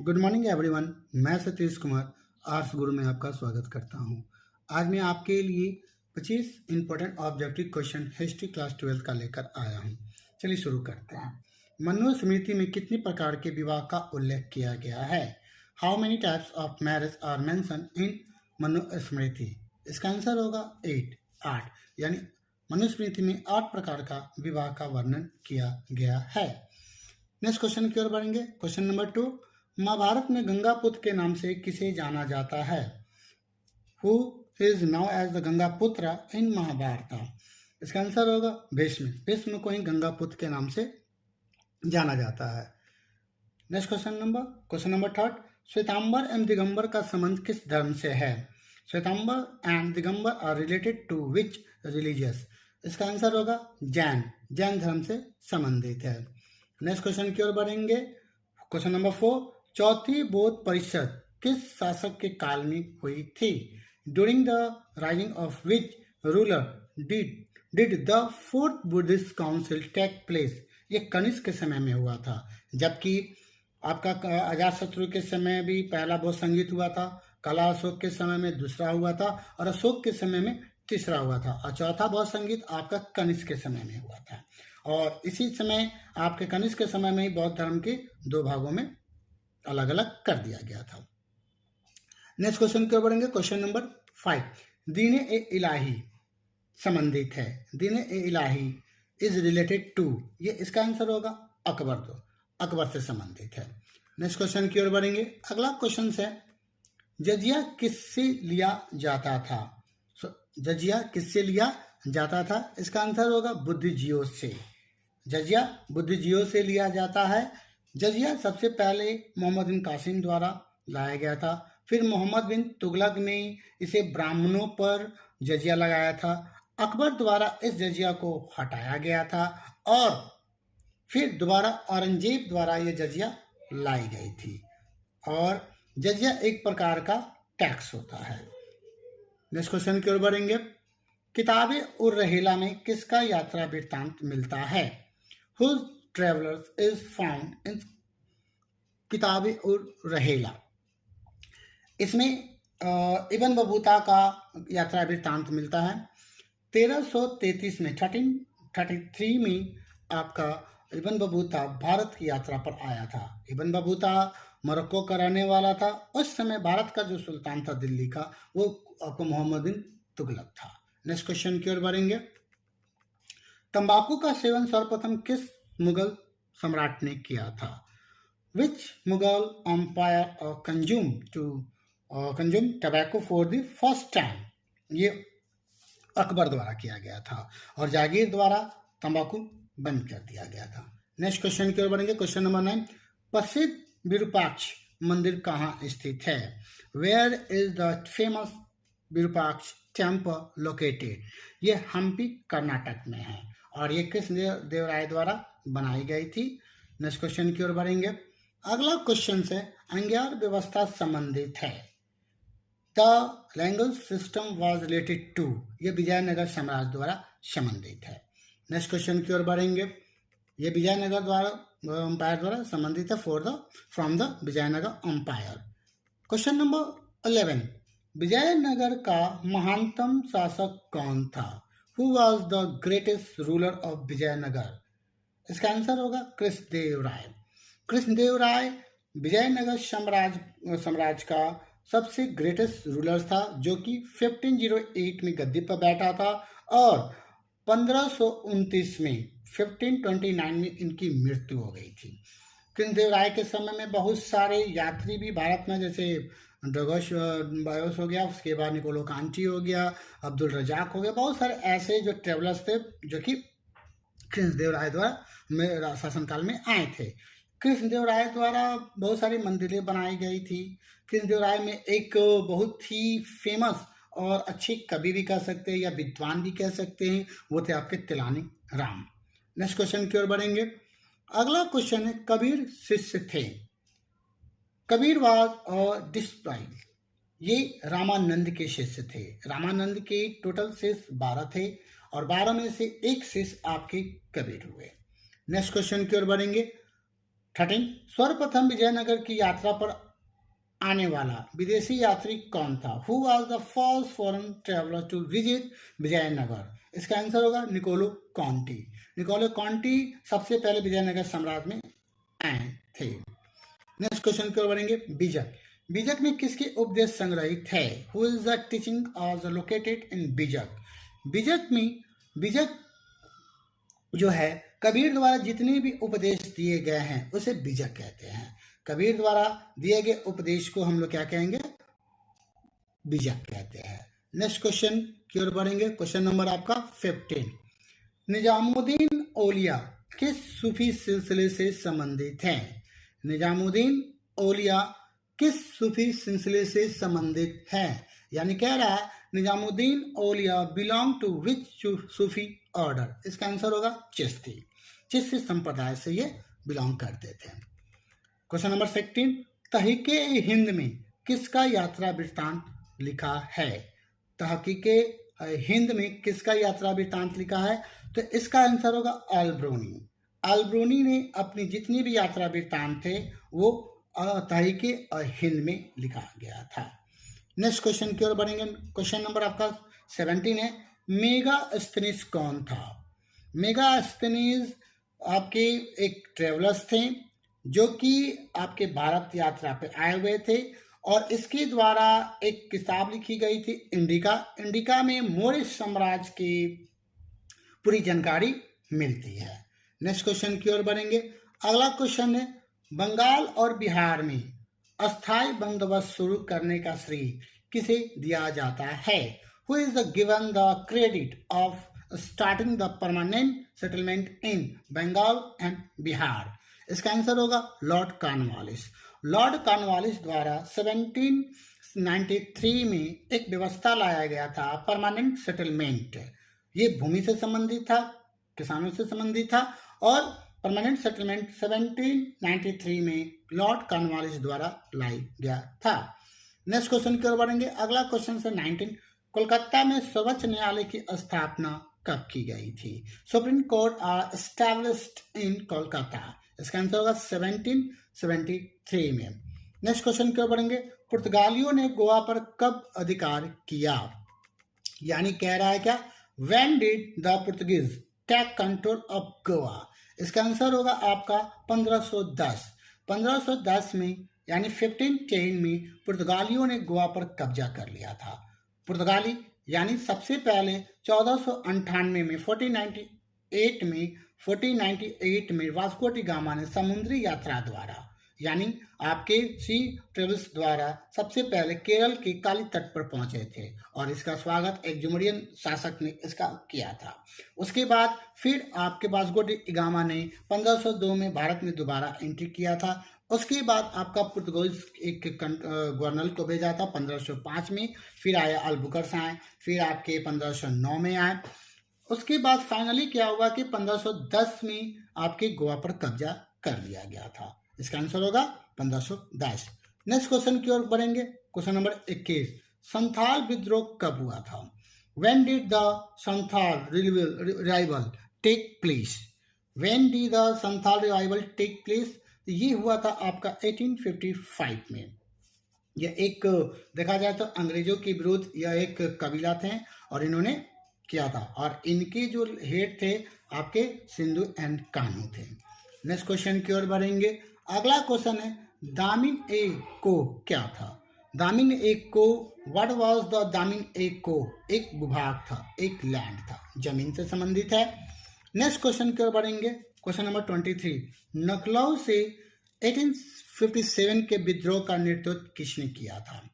Good morning everyone. मैं Satish Kumar arts गुरु में आपका स्वागत करता हूं। आज मैं आपके लिए 25 important objective question history class 12 का लेकर आया हूं। चलिए शुरू करते हैं। मनुस्मृति में कितनी प्रकार के विवाह का उल्लेख किया गया है? How many types of marriage are mention in Manusmriti? इसका आंसर होगा 8। यानी मनुस्मृति में 8 प्रकार का विवाह का वर्णन किया गया है। नेक्स्ट क्वेश्चन की ओर बढ़ेंगे। क्वेश्चन नंबर 2, महाभारत में गंगापुत्र के नाम से किसे जाना जाता है? Who is known as the Gangaputra in Mahabharata? इसका आंसर होगा भीष्म। भीष्म को ही गंगापुत्र के नाम से जाना जाता है। नेक्स्ट क्वेश्चन नंबर 3, श्वेतांबर एवं दिगंबर का संबंध किस धर्म से है? Shwetambar and Digambar are related to which religious? इसका आंसर होगा जैन। जैन धर्म से संबंधित है। नेक्स्ट क्वेश्चन की ओर बढ़ेंगे। क्वेश्चन नंबर 4, चौथी बौद्ध परिषद किस शासक के काल में हुई थी? During the rising of which ruler did the fourth Buddhist council take place? ये कनिष्क के समय में हुआ था, जबकि आपका अजातशत्रु के समय भी पहला बौद्ध संगीत हुआ था, कला अशोक के समय में दूसरा हुआ था और अशोक के समय में तीसरा हुआ था, और चौथा बौद्ध संगीत आपका कनिष्क के समय में हुआ था। और इसी समय आपके कनिष्क के समय में ही बौद्ध धर्म के 2 भागों में अलग अलग कर दिया गया था। नेक्स्ट क्वेश्चन की ओर बढ़ेंगे। क्वेश्चन नंबर 5, दीन ए इलाही संबंधित है। दीन ए इलाही इज रिलेटेड टू? ये इसका आंसर होगा अकबर। तो अकबर से संबंधित है। नेक्स्ट क्वेश्चन की ओर बढ़ेंगे। अगला क्वेश्चन है, जजिया किससे लिया जाता था? जजिया किससे लिया जाता था? इसका आंसर होगा बुद्धिजीवियों से। जजिया बुद्धिजीवियों से लिया जाता है। जजिया सबसे पहले मोहम्मद बिन कासिम द्वारा लाया गया था, फिर मोहम्मद बिन तुगलक ने इसे ब्राह्मणों पर जजिया लगाया था। अकबर द्वारा इस जजिया को हटाया गया था और फिर दोबारा औरंगजेब द्वारा यह जजिया लाई गई थी। और जजिया एक प्रकार का टैक्स होता है। नेक्स्ट क्वेश्चन की ओर बढ़ेंगे। किताबे उर रहेला में किसका यात्रा वृत्तांत मिलता है? Whose travelers is found in किताबे उर रहेला? इसमें इब्न बतूता का यात्रा वृत्तांत मिलता है। 1333 में 1333 में आपका इब्न बतूता भारत की यात्रा पर आया था। इब्न बतूता मोरक्को का रहने वाला था। उस समय भारत का जो सुल्तान था दिल्ली का, वो आपको मोहम्मद बिन तुगलक था। नेक्स्ट क्वेश्चन की ओर बढ़ेंगे। तंबाकू का सेवन सर्वप्रथम किस मुगल सम्राट ने किया था? Which Mughal emperor consume tobacco for the first time? ये अकबर द्वारा किया गया था और जागीर द्वारा तंबाकू बंद कर दिया गया था। नेक्स्ट क्वेश्चन की ओर बढ़ेंगे। क्वेश्चन नंबर 9, प्रसिद्ध विरूपाक्ष मंदिर कहाँ स्थित है? Where is the famous Virupaksha temple located? ये हम्पी कर्नाटक में है और ये कृष्णदेवराय द्वारा बनाई गई थी। नेक्स्ट क्वेश्चन की ओर बढ़ेंगे। अगला क्वेश्चन से अंग्यार व्यवस्था संबंधित है। The language system was related to? ये विजयनगर साम्राज्य द्वारा संबंधित है। नेक्स्ट क्वेश्चन की ओर बढ़ेंगे। ये विजयनगर एम्पायर द्वारा संबंधित है। From the Vijayanagar empire. Question number 11, Vijayanagar का महानतम शासक कौन था? Who was the greatest ruler of Vijayanagar? इसका आंसर होगा कृष्णदेवराय। कृष्णदेवराय विजयनगर साम्राज्य का सबसे ग्रेटेस्ट रूलर था, जो कि 1508 में गद्दी पर बैठा था और 1529 में 1529 में इनकी मृत्यु हो गई थी। कृष्णदेवराय के समय में बहुत सारे यात्री भी भारत में, जैसे ड्रगोश बायोस हो गया, उसके बाद निकोलो कांची हो गया, अब्दुल रजाक हो गया, बहुत सारे ऐसे जो ट्रेवलर्स थे जो कि कृष्णदेवराय द्वारा शासनकाल में आए थे। कृष्णदेवराय द्वारा बहुत सारी मंदिरें बनाई गई थी। कृष्णदेवराय में एक बहुत ही फेमस और अच्छे कवि भी कह सकते हैं या विद्वान भी कह सकते हैं, वो थे आपके तिलानी राम। नेक्स्ट क्वेश्चन की ओर बढ़ेंगे। अगला क्वेश्चन है, कबीर शिष्य थे? कबीर वाज और डिस्पाइल? ये रामानंद के शिष्य थे। रामानंद के टोटल शिष्य 12 थे और 12 में से एक शिष्य आपके कबीर हुए। नेक्स्ट क्वेश्चन की ओर बढ़ेंगे। 13, सर्वप्रथम विजयनगर की यात्रा पर आने वाला विदेशी यात्री कौन था? Who was the first foreign traveller to visit Vijayanagar? इसका आंसर होगा निकोलो कॉन्टी। निकोलो कॉन्टी सबसे पहले विजयनगर साम्राज्य में आए थे। नेक्स्ट क्वेश्चन की ओर बढ़ेंगे। बीजक। बीजक में किसके उपदेश संग्रहित है? Who is the teaching hours located in बीजक? बीजक में बीजक जो है कबीर द्वारा जितने भी उपदेश दिए गए हैं उसे बीजक कहते हैं। कबीर द्वारा दिए गए उपदेश को हम लोग क्या कहेंगे? बीजक कहते हैं। नेक्स्ट क्वेश्चन की ओर बढ़ेंगे। क्वेश्चन नंबर आपका 15, निजामुद्दीन औलिया किस सूफी सिलसिले से संबंधित हैं? निजामुद्दीन औलिया किस सूफी सिलसिले से संबंधित है? यानी कह रहा है Nizamuddin Auliya belong to which Sufi order? इसका आंसर होगा चिश्ती। चिश्ती संप्रदाय से ये बिलोंग करते थे। क्वेश्चन नंबर 16, तहकीके हिंद में किसका यात्रा वृत्तांत लिखा है? तहकीके हिंद में किसका यात्रा वृत्तांत लिखा है? तो इसका आंसर होगा अल-ब्रूनी। अल-ब्रूनी ने अपनी जितनी भी यात्रा वृत्तांत थे वो तहकीके हिंद में लिखा गया था। नेक्स्ट क्वेश्चन की ओर बढ़ेंगे। क्वेश्चन नंबर आपका 17 है, मेगास्थनीज कौन था? मेगास्थनीज आपके एक ट्रेवलर्स थे जो कि आपके भारत यात्रा पे आए हुए थे और इसके द्वारा एक किताब लिखी गई थी इंडिका। इंडिका में मौर्य साम्राज्य की पूरी जानकारी मिलती है। नेक्स्ट क्वेश्चन की ओर बढ़ेंगे। अगला क्वेश्चन है, बंगाल और बिहार में अस्थायी बंदोबस्त शुरू करने का श्रेय किसे दिया जाता है? Who is the given the credit of starting the permanent settlement in Bengal and Bihar? इसका आंसर होगा लॉर्ड कॉर्नवालिस। लॉर्ड कॉर्नवालिस द्वारा 1793 में एक व्यवस्था लाया गया था परमानेंट सेटलमेंट। ये भूमि से संबंधित था, किसानों से संबंधित था और परमानेंट सेटलमेंट 1793 में लॉर्ड कॉर्नवालिस द्वारा लाई गया था। नेक्स्ट क्वेश्चन की ओर बढ़ेंगे। अगला क्वेश्चन से 19, कोलकाता में सर्वोच्च न्यायालय की स्थापना कब की गई थी? Supreme court are established in Kolkata. इसका आंसर होगा 1773 में। नेक्स्ट क्वेश्चन की ओर बढ़ेंगे। पुर्तगालियों ने गोवा पर कब अधिकार किया? यानी कह रहा है क्या, when did the Portuguese take control of Goa? इसका आंसर होगा आपका 1510। 1510 में यानी 1510 में पुर्तगालियों ने गोवा पर कब्जा कर लिया था। पुर्तगाली यानी सबसे पहले 1498 में 1498 में वास्को डी गामा ने समुद्री यात्रा द्वारा यानी आपके सी ट्रेवल्स द्वारा सबसे पहले केरल के काली तट पर पहुंचे थे और इसका स्वागत एक जुमरियन शासक ने इसका किया था। उसके बाद फिर आपके वास्को डी गामा ने 1502 में भारत में दोबारा एंट्री किया था। उसके बाद आपका पुर्तगाल एक गवर्नर को भेजा था 1505 में, फिर आया अल्बुकर्क आए, फिर आपके 1509 में आए। उसके बाद फाइनली क्या हुआ कि 1510 में आपके गोवा पर कब्जा कर लिया गया था। इसका आंसर होगा 1510। नेक्स्ट क्वेश्चन की ओर बढ़ेंगे। क्वेश्चन नंबर 21, संथाल विद्रोह कब हुआ था? When did the Santhal revival take place? When did the Santhal revival take place? ये हुआ था आपका 1855 में। यह एक देखा जाए तो अंग्रेजों के विरुद्ध यह एक कबीला थे और इन्होंने किया था और इनके जो हेड थे आपके सिंधु एंड कान्हू थे। नेक्स्ट क्वेश्चन की ओर बढ़ेंगे। अगला क्वेश्चन है, दामिन ए को क्या था? दामिन ए को, व्हाट वाज द दामिन ए को? एक भूभाग था, एक लैंड था, जमीन से संबंधित है। नेक्स्ट क्वेश्चन की ओर बढ़ेंगे। क्वेश्चन नंबर 23, नखलऊ से 1857 के विद्रोह का नेतृत्व किसने किया था?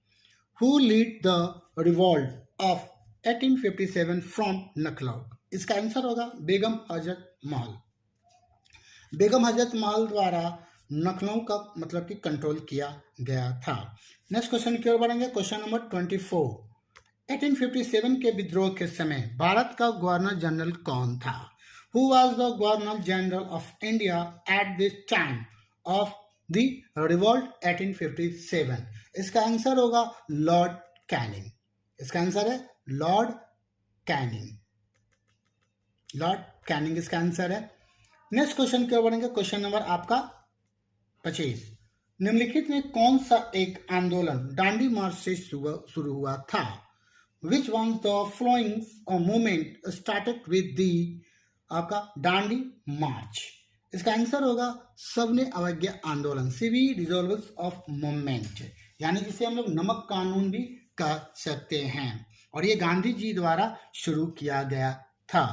Who lead the revolt of 1857 from नखलऊ? इसका आंसर होगा बेगम हजरत महल। बेगम हजरत महल द्वारा लखनऊ का मतलब कि कंट्रोल किया गया था। नेक्स्ट क्वेश्चन की ओर बढ़ेंगे। क्वेश्चन नंबर 24, 1857 के विद्रोह के समय भारत का गवर्नर जनरल कौन था? Who was the Governor General of India at this time of the revolt 1857? इसका आंसर होगा लॉर्ड कैनिंग। इसका आंसर है लॉर्ड कैनिंग। लॉर्ड कैनिंग इसका आंसर है। नेक्स्ट क्वेश्चन की ओर बढ़ेंगे। क्वेश्चन नंबर आपका 25 निम्नलिखित में कौन सा एक आंदोलन दांडी मार्च से शुरू हुआ था? Which one the flowing movement started with the आपका दांडी मार्च? इसका आंसर होगा सबने अवज्ञा आंदोलन, सिविल डिसॉल्वेंस ऑफ मूवमेंट, यानी जिसे हम लोग नमक कानून भी कह सकते हैं, और ये गांधी जी द्वारा शुरू किया गया था।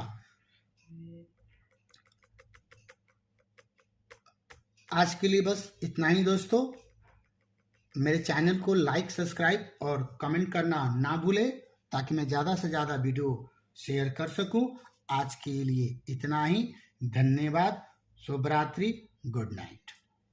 आज के लिए बस इतना ही दोस्तों। मेरे चैनल को लाइक, सब्सक्राइब और कमेंट करना ना भूलें, ताकि मैं ज़्यादा से ज़्यादा वीडियो शेयर कर सकूं। आज के लिए इतना ही। धन्यवाद। शुभ रात्रि। Good night.